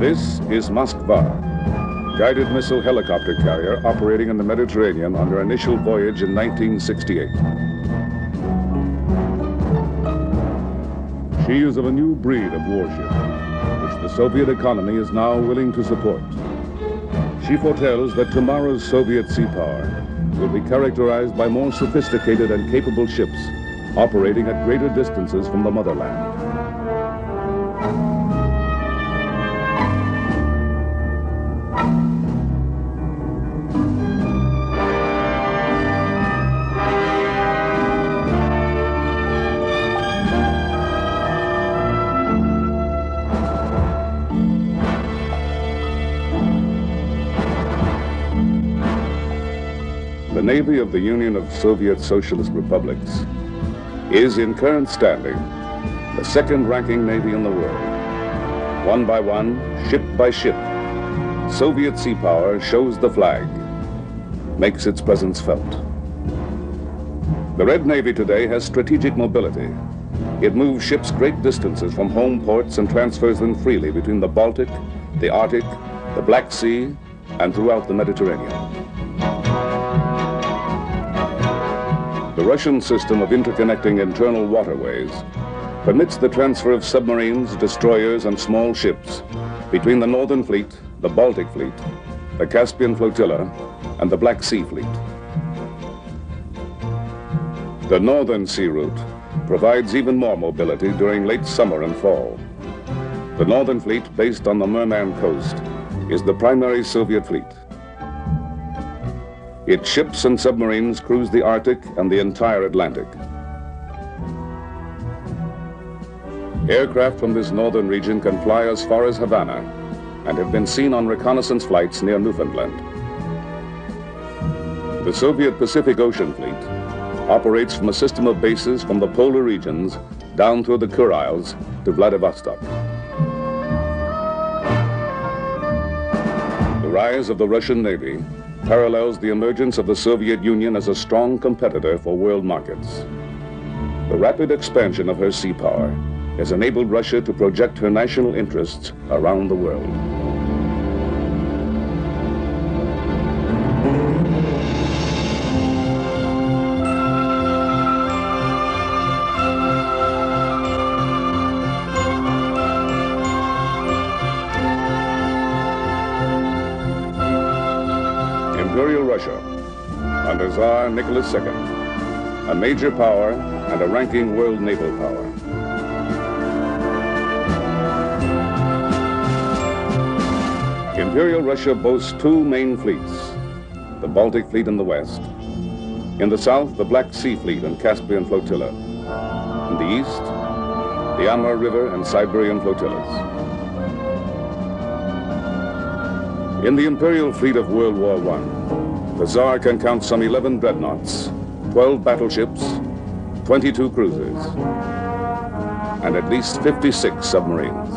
This is Moskva, guided missile helicopter carrier operating in the Mediterranean on their initial voyage in 1968. She is of a new breed of warship, which the Soviet economy is now willing to support. She foretells that tomorrow's Soviet sea power will be characterized by more sophisticated and capable ships operating at greater distances from the motherland. The Navy of the Union of Soviet Socialist Republics is, in current standing, the second-ranking Navy in the world. One by one, ship by ship, Soviet sea power shows the flag, makes its presence felt. The Red Navy today has strategic mobility. It moves ships great distances from home ports and transfers them freely between the Baltic, the Arctic, the Black Sea, and throughout the Mediterranean. The Russian system of interconnecting internal waterways permits the transfer of submarines, destroyers, and small ships between the Northern Fleet, the Baltic Fleet, the Caspian Flotilla, and the Black Sea Fleet. The Northern Sea Route provides even more mobility during late summer and fall. The Northern Fleet, based on the Murman coast, is the primary Soviet fleet. Its ships and submarines cruise the Arctic and the entire Atlantic. Aircraft from this northern region can fly as far as Havana and have been seen on reconnaissance flights near Newfoundland. The Soviet Pacific Ocean Fleet operates from a system of bases from the polar regions down through the Kurils to Vladivostok. The rise of the Russian Navy parallels the emergence of the Soviet Union as a strong competitor for world markets. The rapid expansion of her sea power has enabled Russia to project her national interests around the world. Imperial Russia, under Tsar Nicholas II, a major power and a ranking world naval power. Imperial Russia boasts two main fleets, the Baltic Fleet in the west. In the south, the Black Sea Fleet and Caspian Flotilla. In the east, the Amur River and Siberian flotillas. In the Imperial Fleet of World War I, the Tsar can count some 11 dreadnoughts, 12 battleships, 22 cruisers, and at least 56 submarines.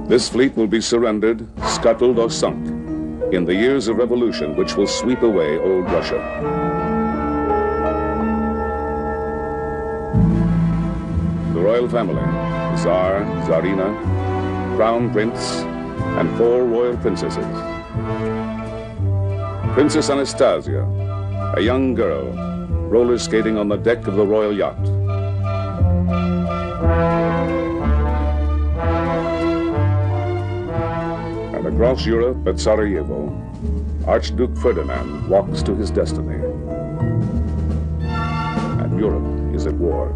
This fleet will be surrendered, scuttled, or sunk in the years of revolution which will sweep away old Russia. The royal family, Tsar, Tsarina, Crown Prince, and 4 royal princesses. Princess Anastasia, a young girl, roller skating on the deck of the royal yacht. And across Europe at Sarajevo, Archduke Ferdinand walks to his destiny. And Europe is at war.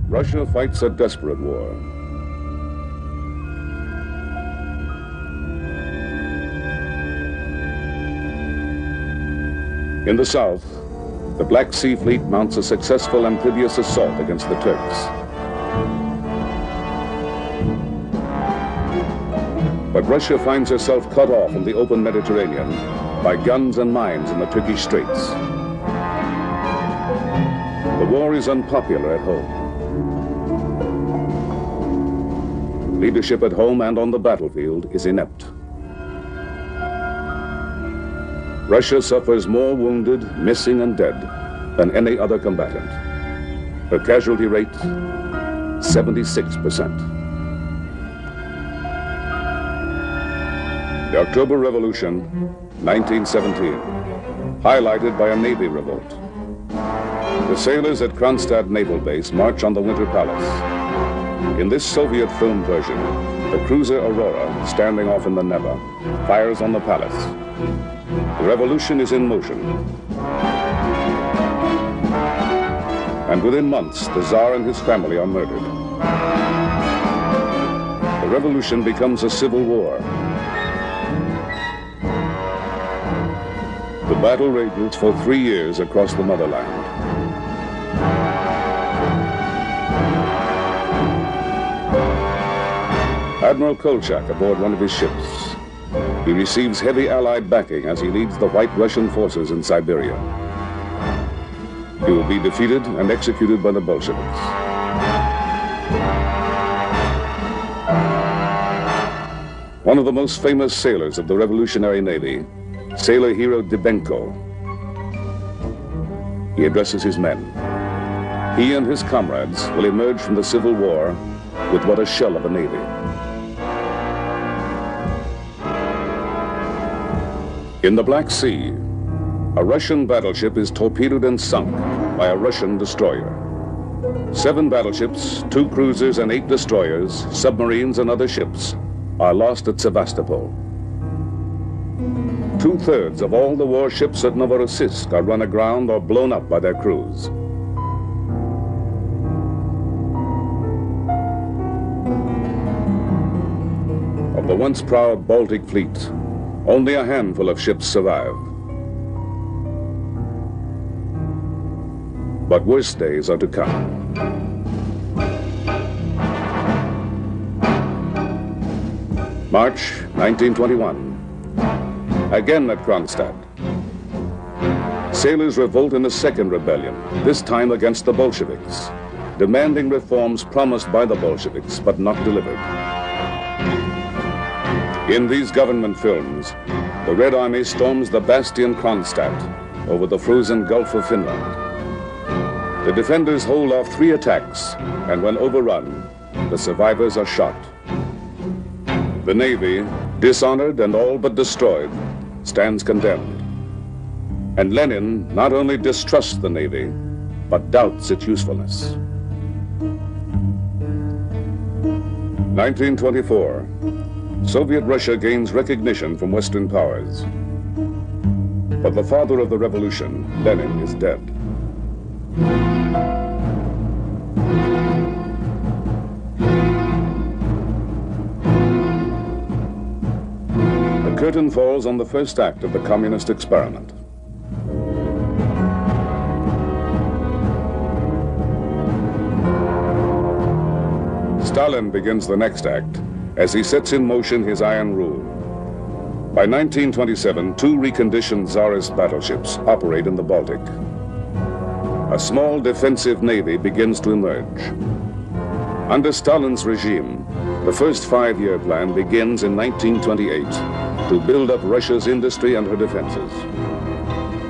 Russia fights a desperate war. In the south, the Black Sea Fleet mounts a successful amphibious assault against the Turks. But Russia finds herself cut off in the open Mediterranean by guns and mines in the Turkish Straits. The war is unpopular at home. leadership at home and on the battlefield is inept. Russia suffers more wounded, missing and dead than any other combatant. Her casualty rate, 76%. The October Revolution, 1917, highlighted by a Navy revolt. The sailors at Kronstadt Naval Base march on the Winter Palace. In this Soviet film version, the cruiser Aurora, standing off in the Neva, fires on the palace. The revolution is in motion. And within months, the Tsar and his family are murdered. The revolution becomes a civil war. The battle rages for 3 years across the motherland. Admiral Kolchak aboard one of his ships. He receives heavy Allied backing as he leads the White Russian forces in Siberia. He will be defeated and executed by the Bolsheviks. One of the most famous sailors of the Revolutionary Navy, sailor hero Dybenko. He addresses his men. He and his comrades will emerge from the Civil War with what a shell of a navy. In the Black Sea, a Russian battleship is torpedoed and sunk by a Russian destroyer. 7 battleships, 2 cruisers and 8 destroyers, submarines and other ships are lost at Sevastopol. 2/3 of all the warships at Novorossiysk are run aground or blown up by their crews. Of the once proud Baltic fleet, only a handful of ships survive. But worse days are to come. March 1921. Again at Kronstadt. Sailors revolt in a second rebellion, this time against the Bolsheviks, demanding reforms promised by the Bolsheviks but not delivered. In these government films, the Red Army storms the bastion Kronstadt over the frozen Gulf of Finland. The defenders hold off 3 attacks, and when overrun, the survivors are shot. The Navy, dishonored and all but destroyed, stands condemned. And Lenin not only distrusts the Navy, but doubts its usefulness. 1924, Soviet Russia gains recognition from Western powers. But the father of the revolution, Lenin, is dead. The curtain falls on the first act of the communist experiment. Stalin begins the next act as he sets in motion his iron rule. By 1927, 2 reconditioned Tsarist battleships operate in the Baltic. A small defensive navy begins to emerge. Under Stalin's regime, the first 5-year plan begins in 1928 to build up Russia's industry and her defenses.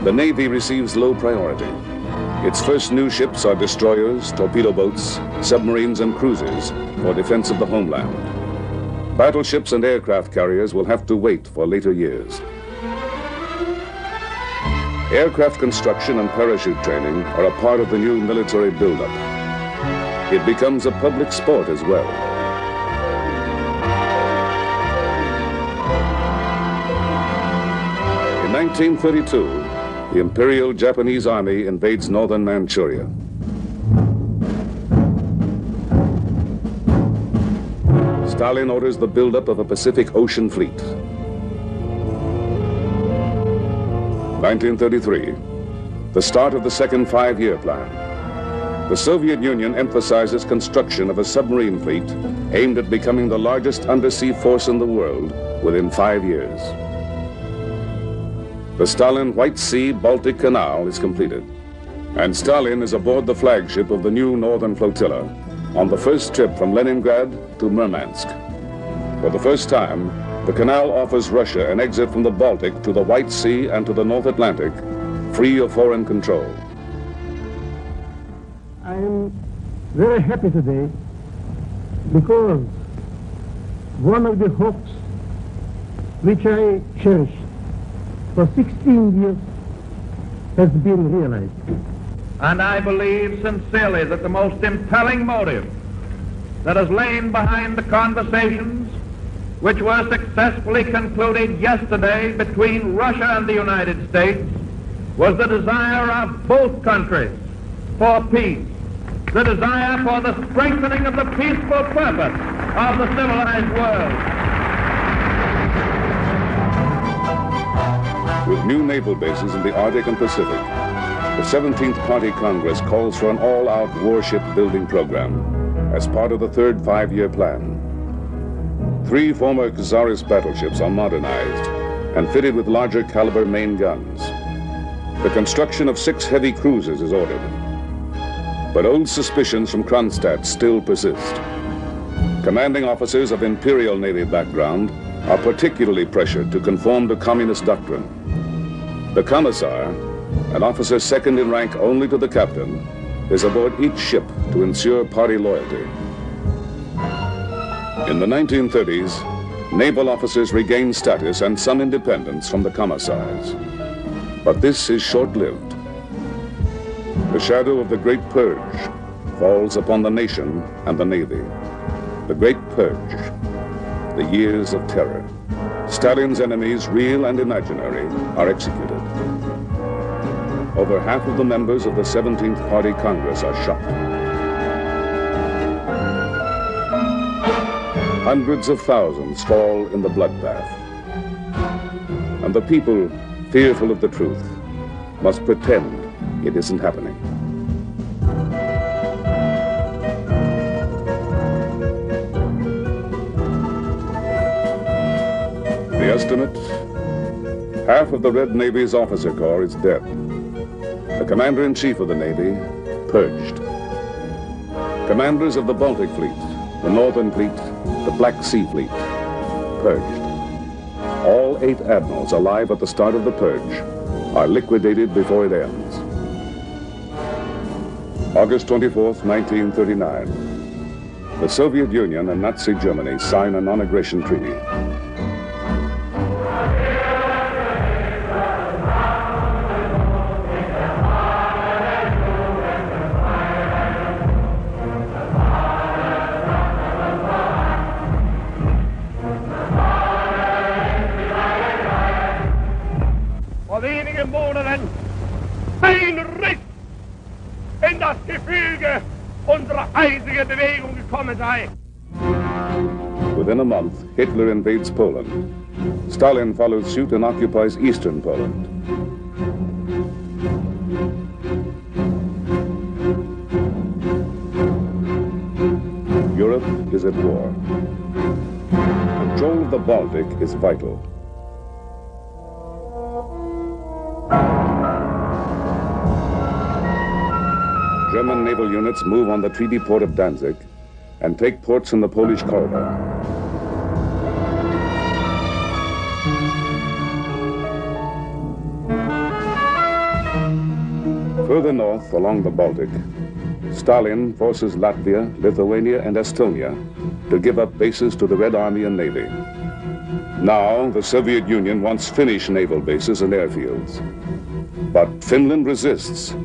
The Navy receives low priority. Its first new ships are destroyers, torpedo boats, submarines and cruisers for defense of the homeland. Battleships and aircraft carriers will have to wait for later years. Aircraft construction and parachute training are a part of the new military buildup. It becomes a public sport as well. In 1932, the Imperial Japanese Army invades northern Manchuria. Stalin orders the buildup of a Pacific Ocean fleet. 1933, the start of the second 5-year plan. The Soviet Union emphasizes construction of a submarine fleet aimed at becoming the largest undersea force in the world within 5 years. The Stalin White Sea-Baltic Canal is completed, and Stalin is aboard the flagship of the new Northern Flotilla, on the first trip from Leningrad to Murmansk. For the first time, the canal offers Russia an exit from the Baltic to the White Sea and to the North Atlantic, free of foreign control. I am very happy today because one of the hopes which I cherished for 16 years has been realized. And I believe sincerely that the most impelling motive that has lain behind the conversations which were successfully concluded yesterday between Russia and the United States was the desire of both countries for peace, the desire for the strengthening of the peaceful purpose of the civilized world. With new naval bases in the Arctic and Pacific, the 17th Party Congress calls for an all-out warship building program as part of the third five-year plan. 3 former Czarist battleships are modernized and fitted with larger caliber main guns. The construction of 6 heavy cruisers is ordered. But old suspicions from Kronstadt still persist. Commanding officers of Imperial Navy background are particularly pressured to conform to communist doctrine. The Commissar, an officer second in rank only to the captain, is aboard each ship to ensure party loyalty. In the 1930s, naval officers regained status and some independence from the commissars. But this is short-lived. The shadow of the Great Purge falls upon the nation and the Navy. The Great Purge, the years of terror. Stalin's enemies, real and imaginary, are executed. Over half of the members of the 17th Party Congress are shot. Hundreds of thousands fall in the bloodbath. And the people, fearful of the truth, must pretend it isn't happening. The estimate? Half of the Red Navy's officer corps is dead. The Commander-in-Chief of the Navy, purged. Commanders of the Baltic Fleet, the Northern Fleet, the Black Sea Fleet, purged. All 8 admirals alive at the start of the purge are liquidated before it ends. August 24th, 1939. The Soviet Union and Nazi Germany sign a non-aggression treaty. In das Gefüge unserer eisigen Bewegung gekommen sei. Within a month, Hitler invades Poland. Stalin follows suit and occupies eastern Poland. Europe is at war. Control of the Baltic is vital. German naval units move on the treaty port of Danzig and take ports in the Polish corridor. Further north along the Baltic, Stalin forces Latvia, Lithuania, and Estonia to give up bases to the Red Army and Navy. Now, the Soviet Union wants Finnish naval bases and airfields. But Finland resists,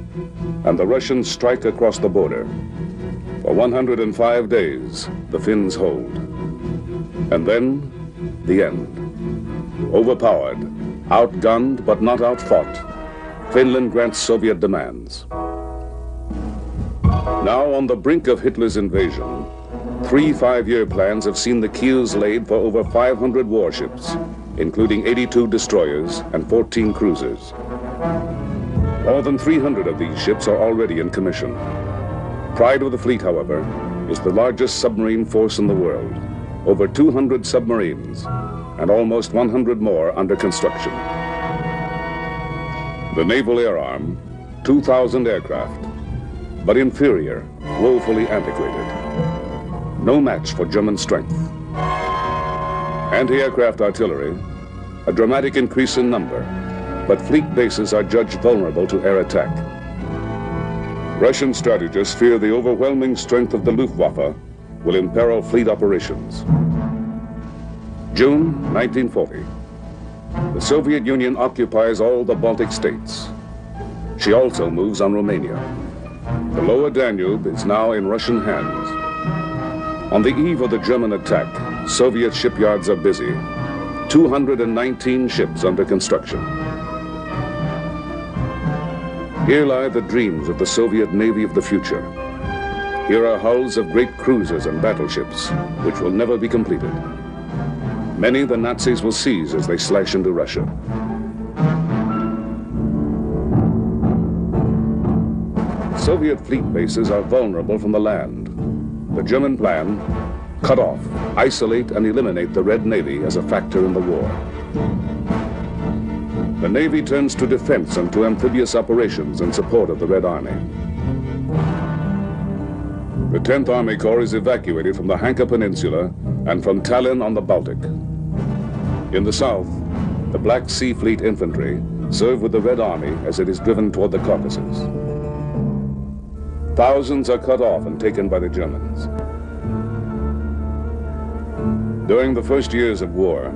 and the Russians strike across the border. For 105 days, the Finns hold. And then, the end. Overpowered, outgunned but not outfought, Finland grants Soviet demands. Now, on the brink of Hitler's invasion, 3 5-year plans have seen the keels laid for over 500 warships, including 82 destroyers and 14 cruisers. More than 300 of these ships are already in commission. Pride of the fleet, however, is the largest submarine force in the world. Over 200 submarines and almost 100 more under construction. The Naval Air Arm, 2,000 aircraft, but inferior, woefully antiquated. No match for German strength. Anti-aircraft artillery, a dramatic increase in number, but fleet bases are judged vulnerable to air attack. Russian strategists fear the overwhelming strength of the Luftwaffe will imperil fleet operations. June 1940. The Soviet Union occupies all the Baltic states. She also moves on Romania. The lower Danube is now in Russian hands. On the eve of the German attack, Soviet shipyards are busy. 219 ships under construction. Here lie the dreams of the Soviet Navy of the future. Here are hulls of great cruisers and battleships, which will never be completed. Many the Nazis will seize as they slash into Russia. Soviet fleet bases are vulnerable from the land. The German plan: cut off, isolate, and eliminate the Red Navy as a factor in the war. The Navy turns to defense and to amphibious operations in support of the Red Army. The 10th Army Corps is evacuated from the Hanka Peninsula and from Tallinn on the Baltic. In the south, the Black Sea Fleet infantry serve with the Red Army as it is driven toward the Caucasus. Thousands are cut off and taken by the Germans. During the first years of war,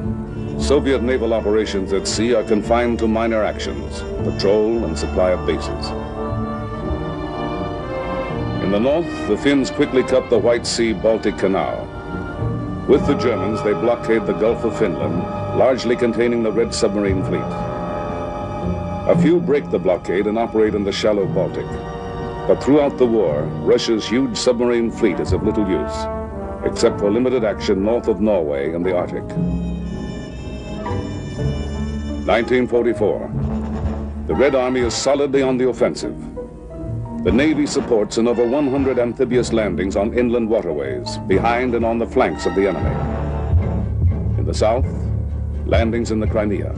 Soviet naval operations at sea are confined to minor actions, patrol and supply of bases. In the north, the Finns quickly cut the White Sea-Baltic Canal. With the Germans, they blockade the Gulf of Finland, largely containing the Red Submarine Fleet. A few break the blockade and operate in the shallow Baltic. But throughout the war, Russia's huge submarine fleet is of little use, except for limited action north of Norway and the Arctic. 1944. The Red Army is solidly on the offensive. The Navy supports in over 100 amphibious landings on inland waterways, behind and on the flanks of the enemy. In the south, landings in the Crimea.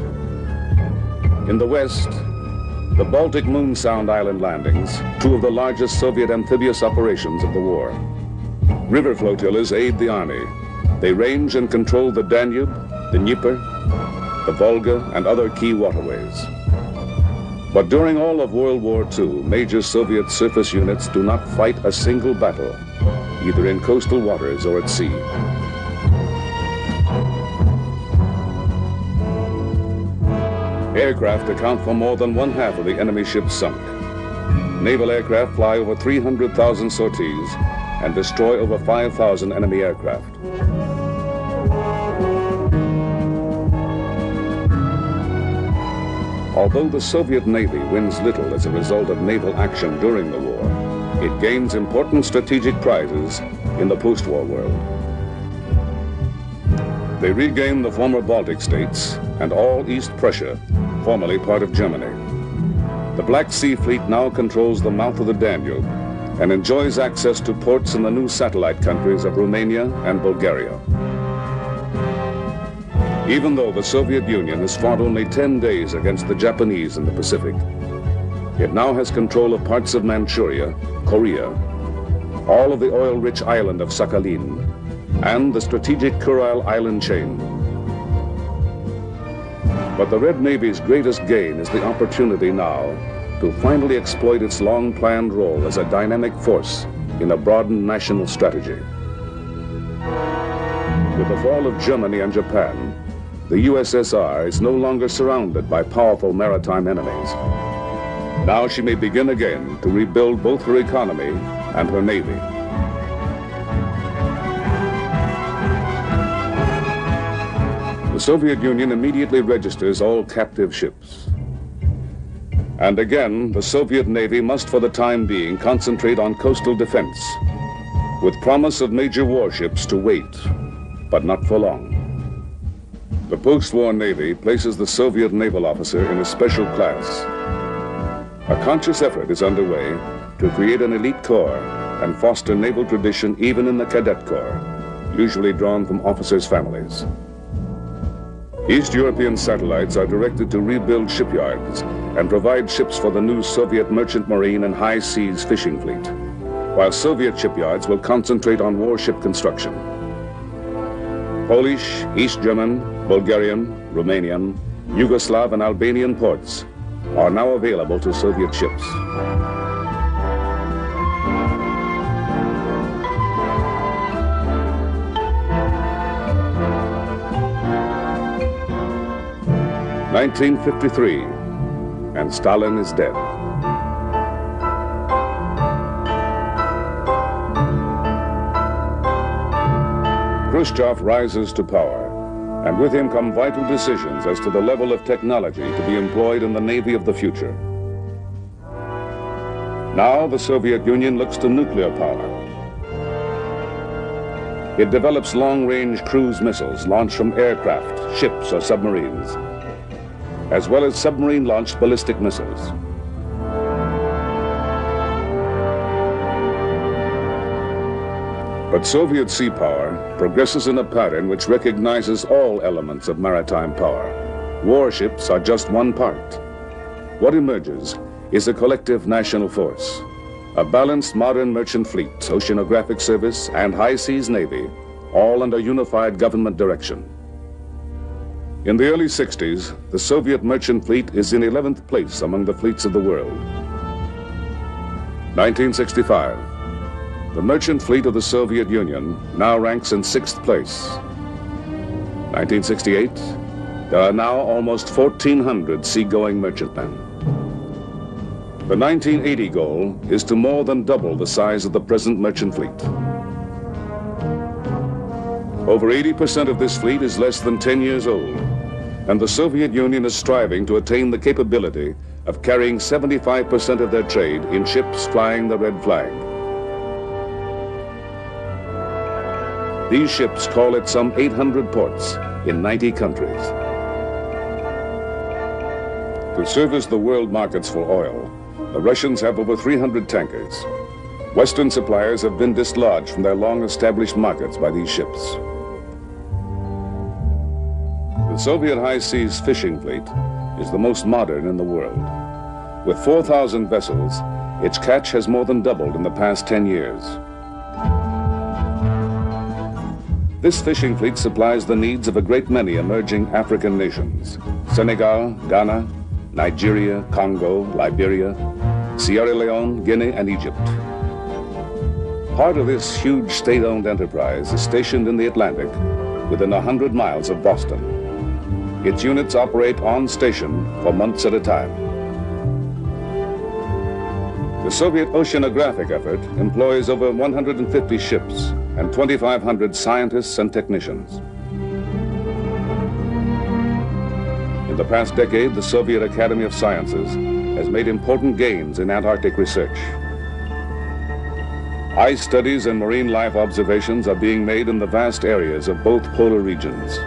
In the west, the Baltic Moon Sound Island landings, two of the largest Soviet amphibious operations of the war. River flotillas aid the army. They range and control the Danube, the Dnieper, the Volga, and other key waterways. But during all of World War II, major Soviet surface units do not fight a single battle, either in coastal waters or at sea. Aircraft account for more than one-half of the enemy ships sunk. Naval aircraft fly over 300,000 sorties and destroy over 5,000 enemy aircraft. Although the Soviet Navy wins little as a result of naval action during the war, it gains important strategic prizes in the post-war world. They regain the former Baltic states and all East Prussia, formerly part of Germany. The Black Sea Fleet now controls the mouth of the Danube and enjoys access to ports in the new satellite countries of Romania and Bulgaria. Even though the Soviet Union has fought only 10 days against the Japanese in the Pacific, it now has control of parts of Manchuria, Korea, all of the oil-rich island of Sakhalin, and the strategic Kuril island chain. But the Red Navy's greatest gain is the opportunity now to finally exploit its long-planned role as a dynamic force in a broadened national strategy. With the fall of Germany and Japan, the USSR is no longer surrounded by powerful maritime enemies. Now she may begin again to rebuild both her economy and her navy. The Soviet Union immediately registers all captive ships. And again, the Soviet Navy must for the time being concentrate on coastal defense, with promise of major warships to wait, but not for long. The post-war Navy places the Soviet naval officer in a special class. A conscious effort is underway to create an elite corps and foster naval tradition even in the cadet corps, usually drawn from officers' families. East European satellites are directed to rebuild shipyards and provide ships for the new Soviet merchant marine and high seas fishing fleet. while Soviet shipyards will concentrate on warship construction. Polish, East German, Bulgarian, Romanian, Yugoslav and Albanian ports are now available to Soviet ships. (1953), and Stalin is dead. Khrushchev rises to power, and with him come vital decisions as to the level of technology to be employed in the Navy of the future. Now the Soviet Union looks to nuclear power. It develops long-range cruise missiles launched from aircraft, ships or submarines, as well as submarine-launched ballistic missiles. But Soviet sea power progresses in a pattern which recognizes all elements of maritime power. Warships are just one part. What emerges is a collective national force, a balanced modern merchant fleet, oceanographic service, and high seas navy, all under unified government direction. In the early 60s, the Soviet merchant fleet is in 11th place among the fleets of the world. 1965. The merchant fleet of the Soviet Union now ranks in 6th place. 1968, there are now almost 1,400 seagoing merchantmen. The 1980 goal is to more than double the size of the present merchant fleet. Over 80% of this fleet is less than 10 years old, and the Soviet Union is striving to attain the capability of carrying 75% of their trade in ships flying the red flag. These ships call at some 800 ports in 90 countries. To service the world markets for oil, the Russians have over 300 tankers. Western suppliers have been dislodged from their long-established markets by these ships. The Soviet high seas fishing fleet is the most modern in the world. With 4,000 vessels, its catch has more than doubled in the past 10 years. This fishing fleet supplies the needs of a great many emerging African nations: Senegal, Ghana, Nigeria, Congo, Liberia, Sierra Leone, Guinea, and Egypt. Part of this huge state-owned enterprise is stationed in the Atlantic within 100 miles of Boston. Its units operate on station for months at a time. The Soviet oceanographic effort employs over 150 ships and 2,500 scientists and technicians. In the past decade, the Soviet Academy of Sciences has made important gains in Antarctic research. Ice studies and marine life observations are being made in the vast areas of both polar regions.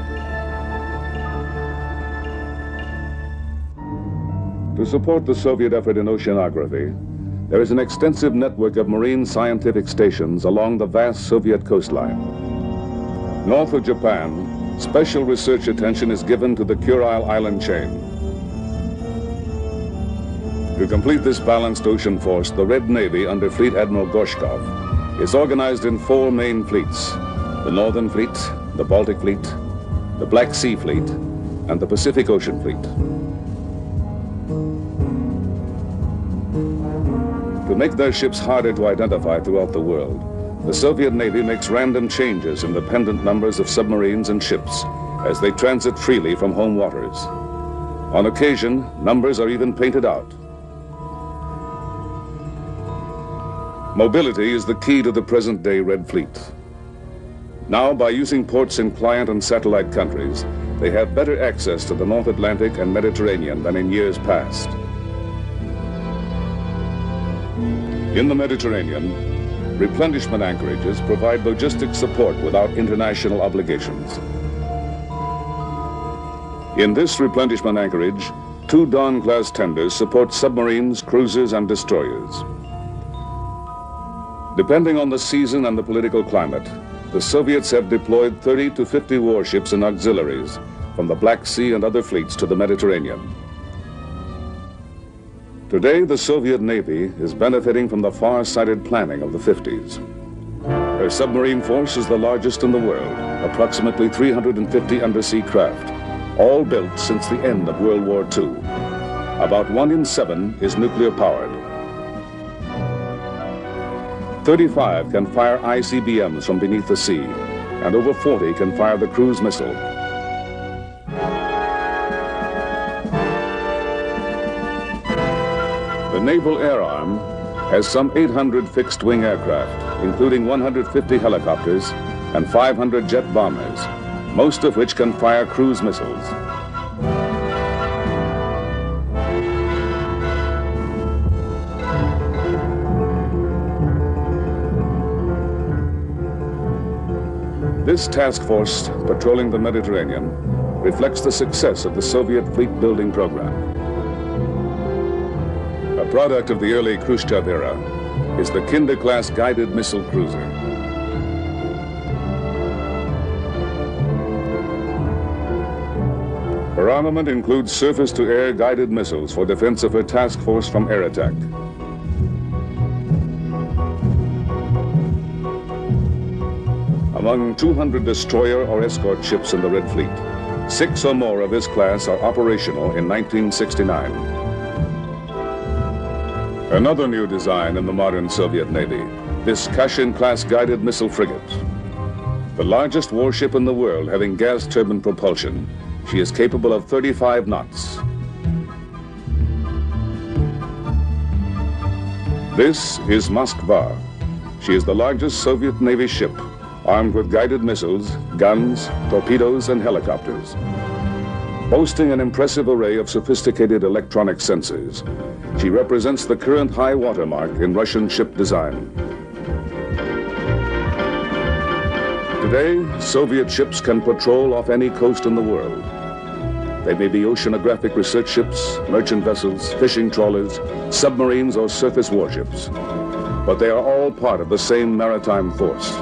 To support the Soviet effort in oceanography, there is an extensive network of marine scientific stations along the vast Soviet coastline. North of Japan, special research attention is given to the Kuril Island chain. To complete this balanced ocean force, the Red Navy under Fleet Admiral Gorshkov is organized in 4 main fleets: the Northern Fleet, the Baltic Fleet, the Black Sea Fleet, and the Pacific Ocean Fleet. To make their ships harder to identify throughout the world, the Soviet Navy makes random changes in the pendant numbers of submarines and ships as they transit freely from home waters. On occasion, numbers are even painted out. Mobility is the key to the present-day Red Fleet. Now, by using ports in client and satellite countries, they have better access to the North Atlantic and Mediterranean than in years past. In the Mediterranean, replenishment anchorages provide logistic support without international obligations. In this replenishment anchorage, 2 Dawn-class tenders support submarines, cruisers, and destroyers. Depending on the season and the political climate, the Soviets have deployed 30 to 50 warships and auxiliaries from the Black Sea and other fleets to the Mediterranean. Today, the Soviet Navy is benefiting from the far-sighted planning of the 50s. Her submarine force is the largest in the world, approximately 350 undersea craft, all built since the end of World War II. About 1 in 7 is nuclear-powered. 35 can fire ICBMs from beneath the sea, and over 40 can fire the cruise missile. The Naval Air Arm has some 800 fixed-wing aircraft, including 150 helicopters and 500 jet bombers, most of which can fire cruise missiles. This task force patrolling the Mediterranean reflects the success of the Soviet fleet-building program. A product of the early Khrushchev era is the Kinder-class guided missile cruiser. Her armament includes surface-to-air guided missiles for defense of her task force from air attack. Among 200 destroyer or escort ships in the Red Fleet, 6 or more of this class are operational in 1969. Another new design in the modern Soviet Navy, this Kashin-class guided missile frigate. The largest warship in the world having gas turbine propulsion, she is capable of 35 knots. This is Moskva. She is the largest Soviet Navy ship, armed with guided missiles, guns, torpedoes, and helicopters. Boasting an impressive array of sophisticated electronic sensors, she represents the current high watermark in Russian ship design. Today, Soviet ships can patrol off any coast in the world. They may be oceanographic research ships, merchant vessels, fishing trawlers, submarines, or surface warships. But they are all part of the same maritime force.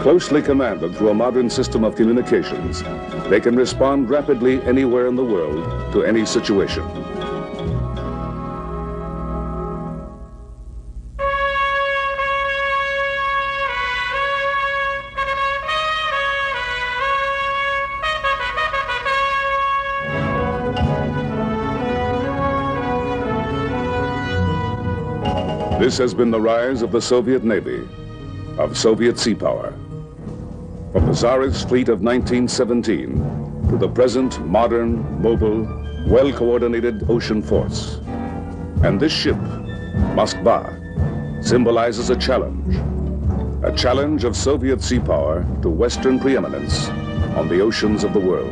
Closely commanded through a modern system of communications, they can respond rapidly anywhere in the world to any situation. This has been the rise of the Soviet Navy, of Soviet sea power. From the Tsarist fleet of 1917 to the present modern, mobile, well-coordinated ocean force. And this ship, Moskva, symbolizes a challenge of Soviet sea power to Western preeminence on the oceans of the world.